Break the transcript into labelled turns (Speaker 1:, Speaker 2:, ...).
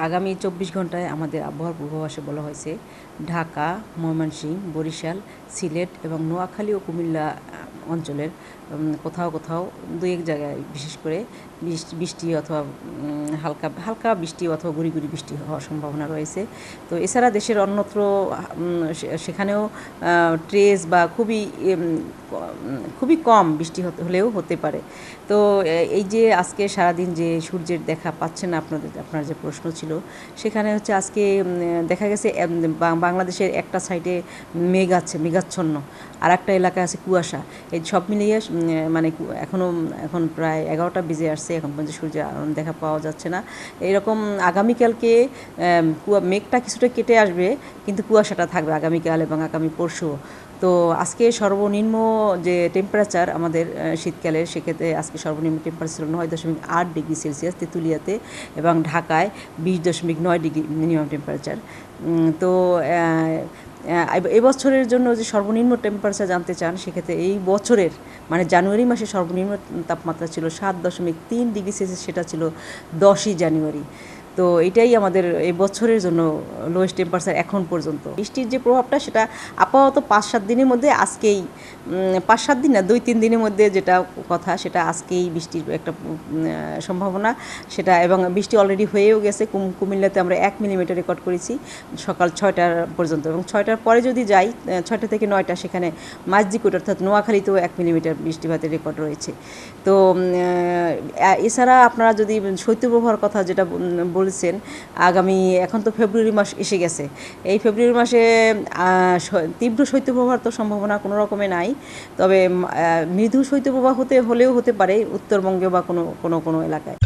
Speaker 1: আগামী ২৪ ঘন্টায় আমাদের আবহাওয়ার পূর্বাভাসে বলা হয়েছে ঢাকা, ময়মনসিংহ, বরিশাল, সিলেট এবং নোয়াখালী ও কুমিল্লা অঞ্চলের কোথাও কোথাও দু এক জায়গায় বিশেষ করে বৃষ্টি অথবা হালকা হালকা বৃষ্টি অথবা গুঁড়ি গুঁড়ি বৃষ্টি হওয়ার সম্ভাবনা রয়েছে। তো এছাড়া দেশের অন্যত্র সেখানেও ট্রেস বা খুবই কম বৃষ্টি হলেও হতে পারে। তো এই যে আজকে সারাদিন যে সূর্যের দেখা পাচ্ছেন আপনার যে প্রশ্ন ছিল, সেখানে হচ্ছে আজকে দেখা গেছে বাংলাদেশের একটা সাইডে মেঘ আছে, মেঘাচ্ছন্ন, আর একটা এলাকায় আছে কুয়াশা। এই সব মিলিয়ে মানে এখন প্রায় 11টা বেজে আসছে, এখন পর্যন্ত সূর্যের দেখা পাওয়া যাচ্ছে না। এরকম আগামীকালকে মেঘটা কিছুটা কেটে আসবে, কিন্তু কুয়াশাটা থাকবে আগামীকাল এবং আগামী পরশু। তো আজকে সর্বনিম্ন যে টেম্পারেচার আমাদের শীতকালের, সেক্ষেত্রে আজকে সর্বনিম্ন টেম্পারেচার ছিল 9.8 ডিগ্রি সেলসিয়াস তেঁতুলিয়াতে, এবং ঢাকায় 20.9 ডিগ্রি মিনিমাম টেম্পারেচার। তো এবছরের জন্য যে সর্বনিম্ন টেম্পারেচার জানতে চান, সেক্ষেত্রে এই বছরের মানে জানুয়ারি মাসে সর্বনিম্ন তাপমাত্রা ছিল 7.3 ডিগ্রি সেলসিয়াস, সেটা ছিল 10ই জানুয়ারি। তো এটাই আমাদের এই বছরের জন্য লোয়েস্ট টেম্পারেচার এখন পর্যন্ত। বৃষ্টির যে প্রভাবটা, সেটা আপাতত 5-7 দিনের মধ্যে, আজকেই 5-7 দিন না, 2-3 দিনের মধ্যে যেটা কথা, সেটা আজকেই বৃষ্টির একটা সম্ভাবনা সেটা, এবং বৃষ্টি অলরেডি হয়েও গেছে। কুমিল্লাতে আমরা 1 মিলিমিটার রেকর্ড করেছি সকাল 6টা পর্যন্ত, এবং 6টার পরে যদি যাই 6টা থেকে 9টা, সেখানে মাঝদিকুট অর্থাৎ নোয়াখালীতেও 1 মিলিমিটার বৃষ্টিপাতের রেকর্ড রয়েছে। তো এছাড়া আপনারা যদি শৈত্যপ্রবাহের কথা যেটা বলেছেন, এখন তো ফেব্রুয়ারি মাস এসে গেছে, এই ফেব্রুয়ারি মাসে তীব্র শৈত্যপ্রবাহের তো সম্ভাবনা কোনো রকমে নাই, তবে মৃদু শৈত্যপ্রবাহ হলেও হতে পারে উত্তরবঙ্গে বা কোনো এলাকায়।